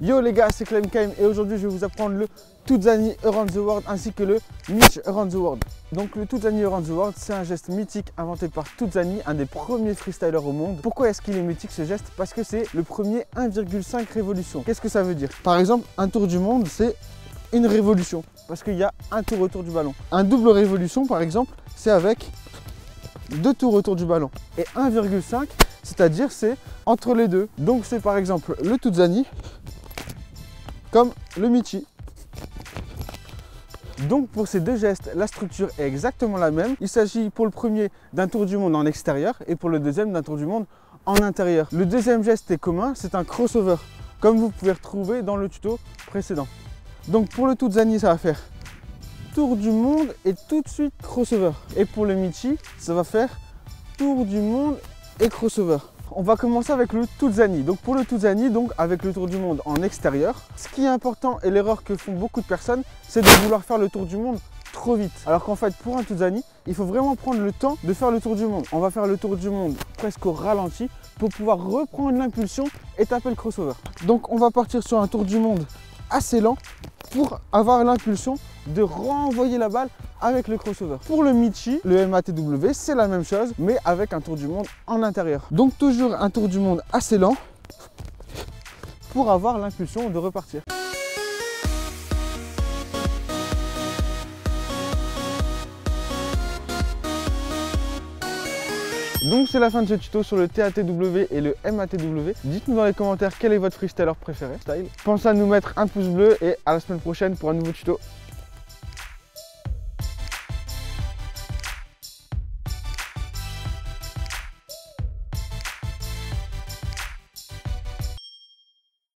Yo les gars, c'est ClemKM et aujourd'hui je vais vous apprendre le Tuzani Around the World ainsi que le Mitch Around the World. Donc le Tuzani Around the World, c'est un geste mythique inventé par Tuzani, un des premiers freestylers au monde. Pourquoi est-ce qu'il est mythique ce geste? Parce que c'est le premier 1,5 révolution. Qu'est-ce que ça veut dire? Par exemple, un tour du monde, c'est une révolution parce qu'il y a un tour autour du ballon. Un double révolution par exemple, c'est avec 2 tours autour du ballon. Et 1,5, c'est-à-dire c'est entre les deux. Donc c'est par exemple le Tuzani comme le Michi. Donc pour ces deux gestes, la structure est exactement la même. Il s'agit pour le premier d'un tour du monde en extérieur et pour le deuxième d'un tour du monde en intérieur. Le deuxième geste est commun, c'est un crossover, comme vous pouvez retrouver dans le tuto précédent. Donc pour le Tuzani, ça va faire tour du monde et tout de suite crossover. Et pour le Michi, ça va faire tour du monde et crossover. On va commencer avec le Tuzani. Donc pour le Tuzani, donc avec le tour du monde en extérieur, ce qui est important et l'erreur que font beaucoup de personnes, c'est de vouloir faire le tour du monde trop vite. Alors qu'en fait, pour un Tuzani, il faut vraiment prendre le temps de faire le tour du monde. On va faire le tour du monde presque au ralenti pour pouvoir reprendre l'impulsion et taper le crossover. Donc on va partir sur un tour du monde assez lent pour avoir l'impulsion de renvoyer la balle avec le crossover. Pour le Michi, le MATW, c'est la même chose, mais avec un tour du monde en intérieur. Donc toujours un tour du monde assez lent pour avoir l'impulsion de repartir. Donc c'est la fin de ce tuto sur le TATW et le MATW. Dites-nous dans les commentaires quel est votre freestyler préféré. Pensez à nous mettre un pouce bleu et à la semaine prochaine pour un nouveau tuto.